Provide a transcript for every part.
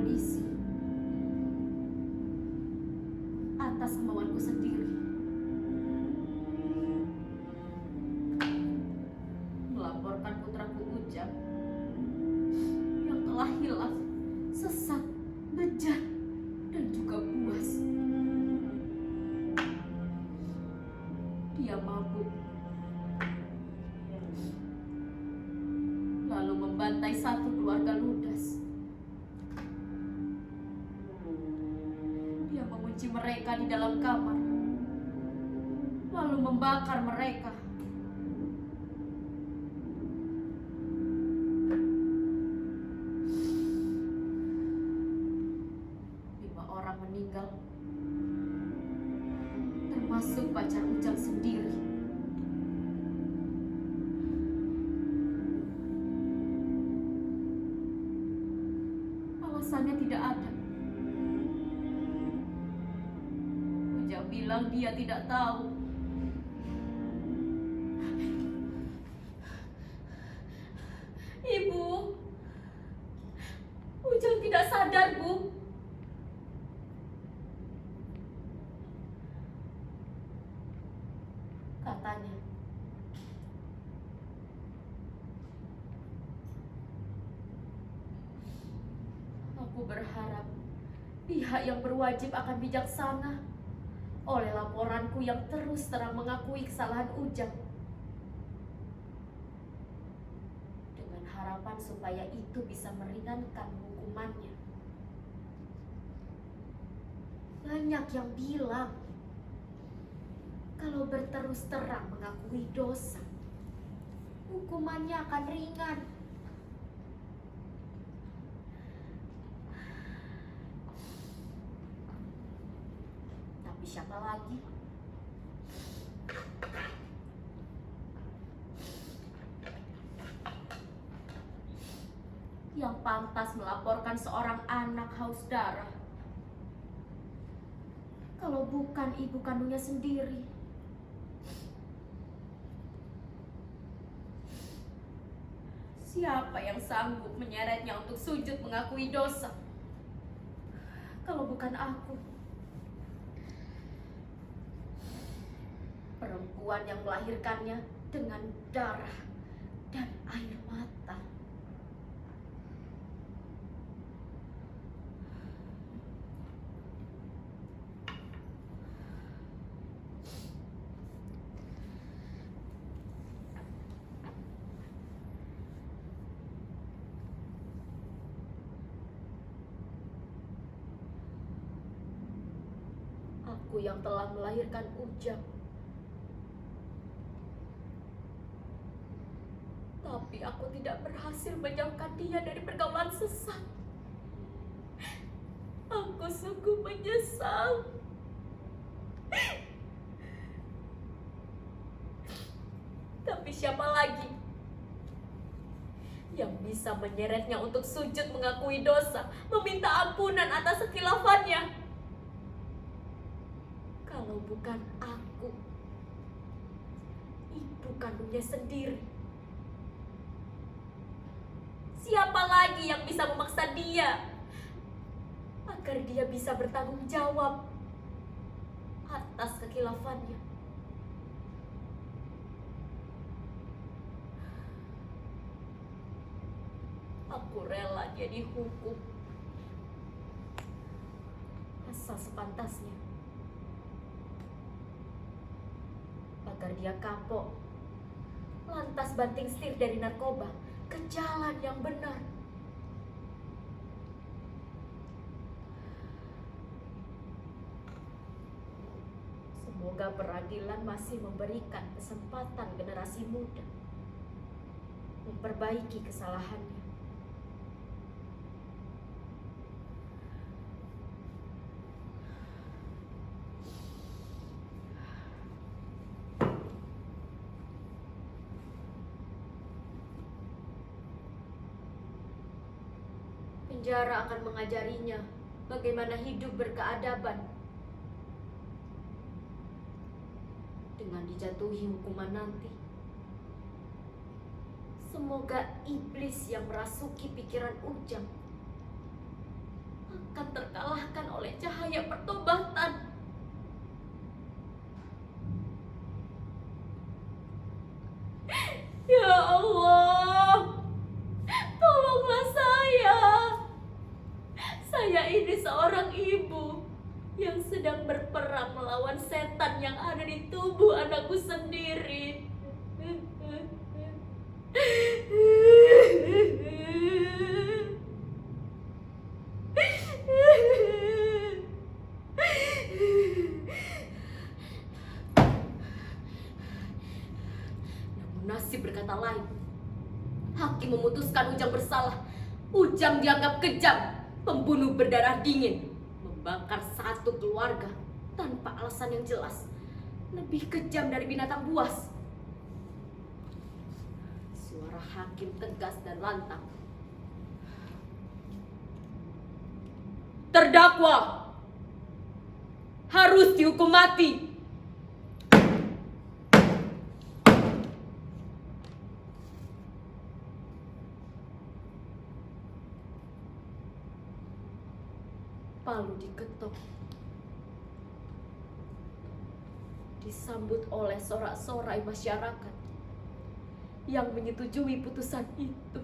polisi atas kemauanku sendiri. Melaporkan putraku Ujang yang telah hilaf, sesat, bejat, dan juga buas. Dia mabuk, lalu membantai satu keluarga ludas. Dia mengunci mereka di dalam kamar, lalu membakar mereka. Orang meninggal, termasuk pacar Ujang sendiri. Alasannya tidak ada. Ujang bilang dia tidak tahu. Ibu, Ujang tidak sadar, Bu. Katanya, aku berharap pihak yang berwajib akan bijaksana oleh laporanku yang terus terang mengakui kesalahan Ujang, dengan harapan supaya itu bisa meringankan hukumannya. Banyak yang bilang kalau berterus terang mengakui dosa, hukumannya akan ringan. Tapi siapa lagi yang pantas melaporkan seorang anak haus darah kalau bukan ibu kandungnya sendiri? Siapa yang sanggup menyeretnya untuk sujud mengakui dosa kalau bukan aku? Perempuan yang melahirkannya dengan darah dan air mata. Aku yang telah melahirkan Ujang, tapi aku tidak berhasil menjauhkan dia dari pergaulan sesat. Aku sungguh menyesal. Tapi siapa lagi yang bisa menyeretnya untuk sujud mengakui dosa, meminta ampunan atas kekhilaafannya? Kalau bukan aku, ibu kandungnya sendiri. Siapa lagi yang bisa memaksa dia agar dia bisa bertanggung jawab atas kekhilaafannya? Aku rela dia dihukum asal sepantasnya, agar dia kapok, lantas banting setir dari narkoba ke jalan yang benar. Semoga peradilan masih memberikan kesempatan generasi muda memperbaiki kesalahannya. Penjara akan mengajarinya bagaimana hidup berkeadaban. Dengan dijatuhi hukuman nanti, semoga iblis yang merasuki pikiran Ujang akan terkalahkan oleh cahaya pertobatan. Ya Allah, tolonglah saya. Saya ini seorang ibu yang sedang berperang melawan setan yang ada di tubuh anakku sendiri. Namun nasib berkata lain. Hakim memutuskan Ujang bersalah. Ujang dianggap kejam, pembunuh berdarah dingin, membakar satu keluarga tanpa alasan yang jelas. Lebih kejam dari binatang buas. Suara hakim tegas dan lantang. Terdakwa harus dihukum mati. Palu diketok. Disambut oleh sorak-sorai masyarakat yang menyetujui putusan itu.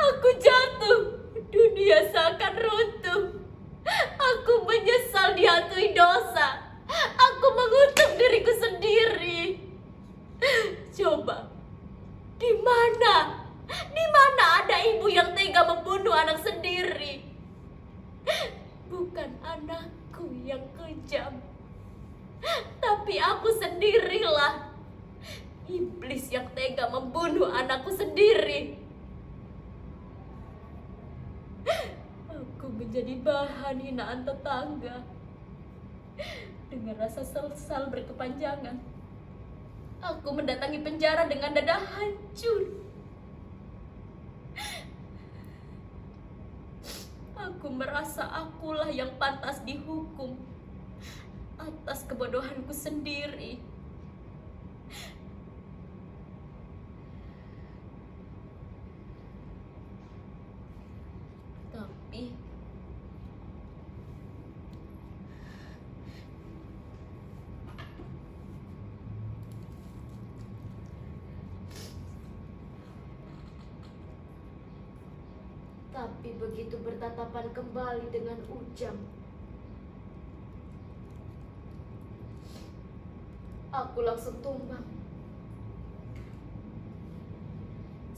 Aku jatuh, dunia seakan runtuh. Aku menyesal dihantui dosa. Aku mengutuk diriku sendiri. Coba, di mana? Di mana ada ibu yang tega membunuh anak sendiri? Bukan anakku yang kejam, tapi aku sendirilah. Iblis yang tega membunuh anakku sendiri. Aku menjadi bahan hinaan tetangga. Dengan rasa sesal berkepanjangan, aku mendatangi penjara dengan dada hancur. Aku merasa akulah yang pantas dihukum atas kebodohanku sendiri. Tapi begitu bertatapan kembali dengan Ujang, aku langsung tumbang.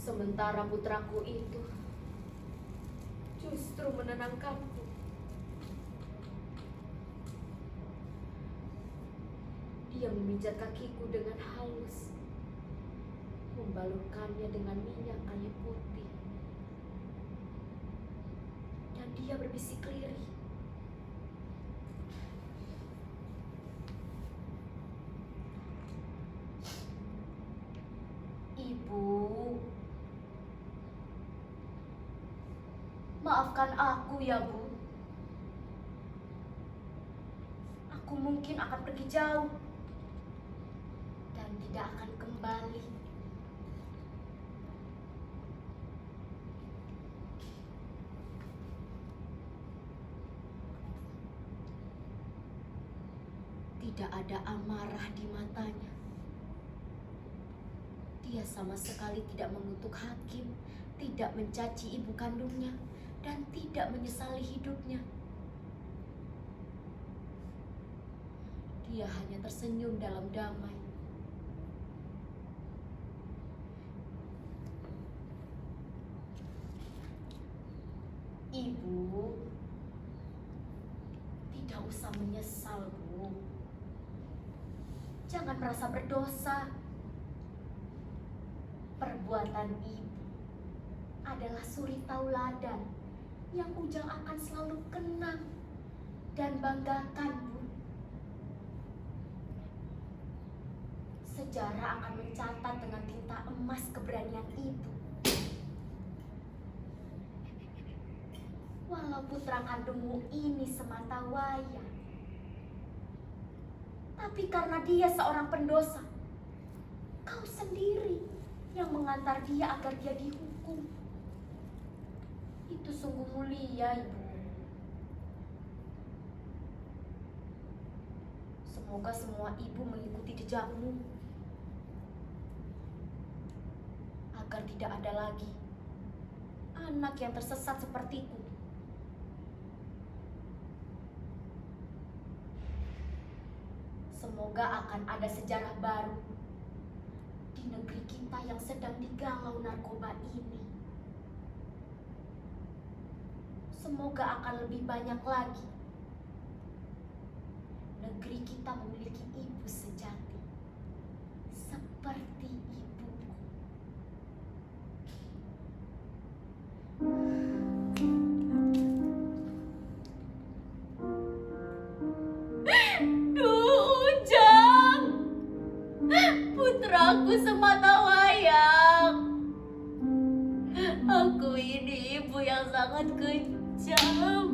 Sementara putraku itu justru menenangkanku. Dia memijat kakiku dengan halus, membalurkannya dengan minyak kayu putih. Dan dia berbisik lirih, "Ibu, maafkan aku ya, Bu. Aku mungkin akan pergi jauh dan tidak akan kembali. Tidak ada amarah di matanya. Dia sama sekali tidak mengutuk hakim, tidak mencaci ibu kandungnya, dan tidak menyesali hidupnya. Dia hanya tersenyum dalam damai. Ibu, tidak usah menyesal, Bu. Jangan merasa berdosa. Perbuatan ibu adalah suri tauladan yang Ujang akan selalu kenang dan banggakan, Bu. Sejarah akan mencatat dengan tinta emas keberanian ibu. Walau putra kandungmu ini semata wayang, tapi karena dia seorang pendosa, Kau sendiri yang mengantar dia agar dia dihukum. Itu sungguh mulia, Ibu. Semoga semua ibu mengikuti jejakmu, agar tidak ada lagi anak yang tersesat sepertiku. Semoga akan ada sejarah baru di negeri kita yang sedang digalau narkoba ini. Semoga akan lebih banyak lagi negeri kita memiliki ibu sejati seperti ibuku. Ujang, putraku semata wayang. Aku ini ibu yang sangat kejam.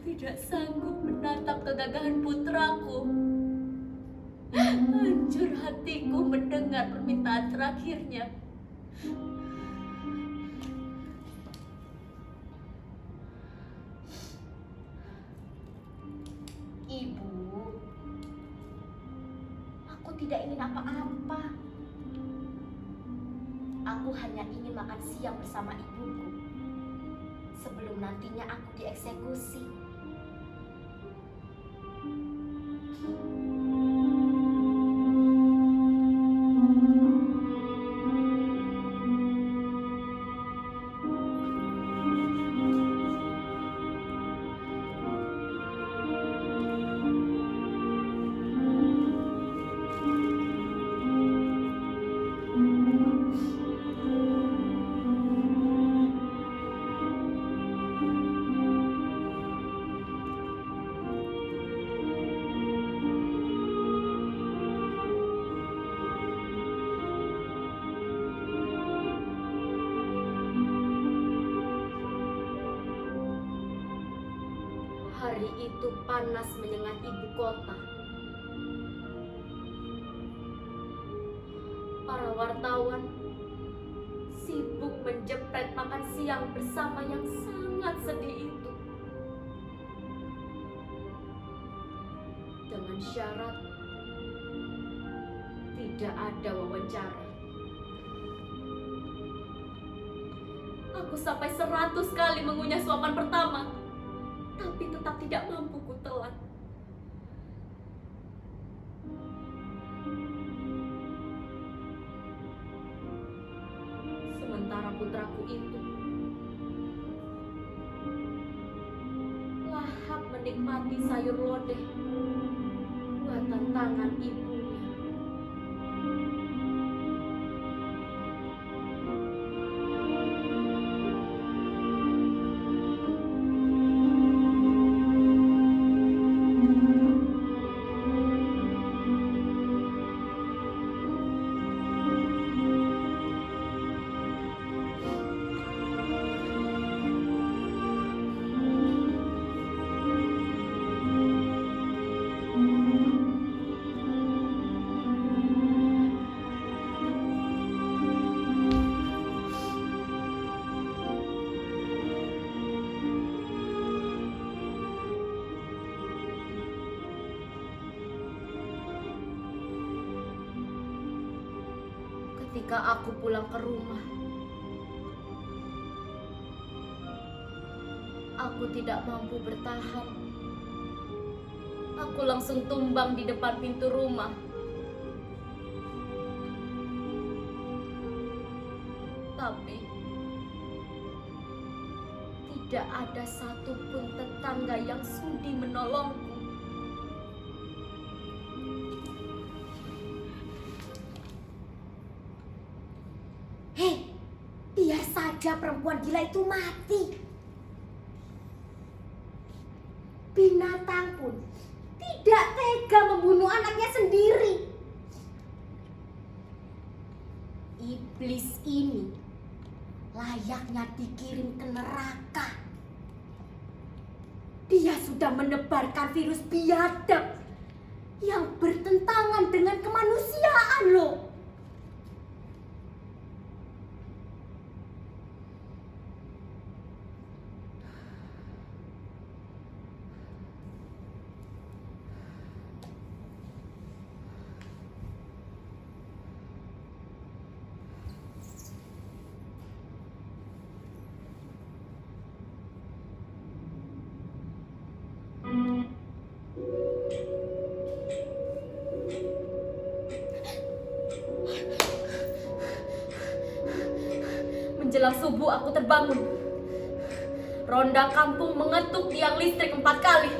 Tidak sanggup menatap kegagahan putraku. Hancur hatiku mendengar permintaan terakhirnya. Ibu, aku tidak ingin apa-apa. Aku hanya ingin makan siang bersama ibuku sebelum nantinya aku dieksekusi. Hari itu panas menyengat ibu kota. Para wartawan sibuk menjepret makan siang bersama yang sangat sedih itu. Dengan syarat tidak ada wawancara. Aku sampai 100 kali mengunyah suapan pertama, tapi tetap tidak mampu kutelan. Sementara putraku itu lahap menikmati sayur lodeh buatan tangan ibunya. Ketika aku pulang ke rumah, aku tidak mampu bertahan. Aku langsung tumbang di depan pintu rumah. Tapi tidak ada satupun tetangga yang sudi menolongku. Hei, biar saja perempuan gila itu mati. Binatang pun tidak tega membunuh anaknya sendiri. Iblis ini layaknya dikirim ke neraka. Dia sudah menebarkan virus biadab yang bertentangan dengan kemanusiaan loh. Menjelang subuh aku terbangun. Ronda kampung mengetuk tiang listrik 4 kali.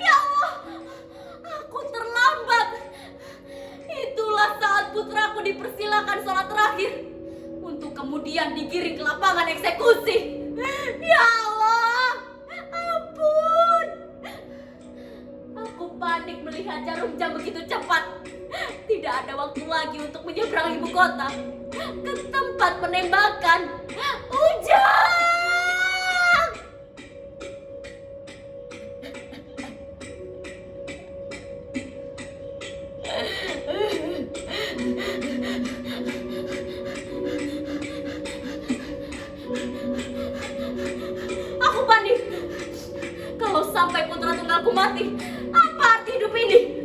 Ya Allah, aku terlambat. Itulah saat putraku dipersilakan sholat terakhir untuk kemudian digiring ke lapangan eksekusi. Ya Allah, ampun. Aku panik melihat jarum jam begitu cepat. Tidak ada waktu lagi untuk menyeberang ibu kota ke tempat penembakan. Ujang! Aku panik. Kalau sampai putra tunggalku mati, apa arti hidup ini?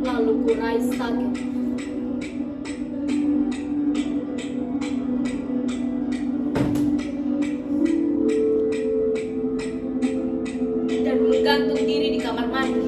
Lalu kurais kaget. Dan menggantung diri di kamar mandi.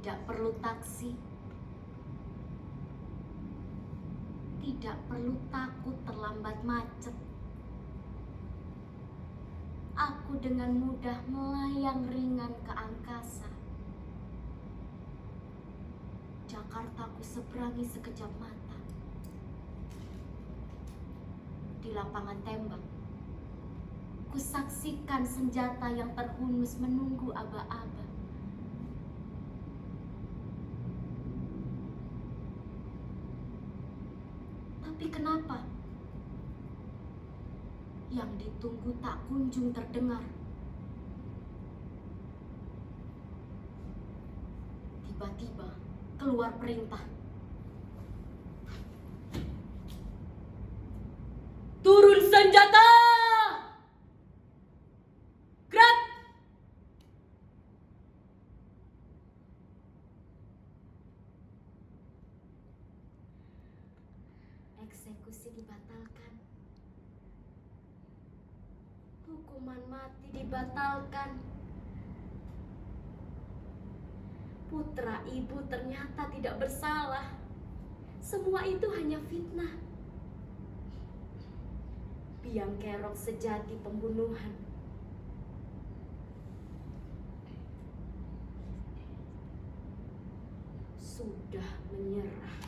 Tidak perlu taksi. Tidak perlu takut terlambat macet. Aku dengan mudah melayang ringan ke angkasa. Jakarta ku seberangi sekejap mata. Di lapangan tembak, ku saksikan senjata yang terhunus menunggu aba-aba. Tapi kenapa yang ditunggu tak kunjung terdengar? Tiba-tiba keluar perintah. Turun senjata! Gerak! Eksekusi dibatalkan. Hukuman mati dibatalkan. Putra ibu ternyata tidak bersalah. Semua itu hanya fitnah. Biang kerok sejati pembunuhan. Sudah menyerah.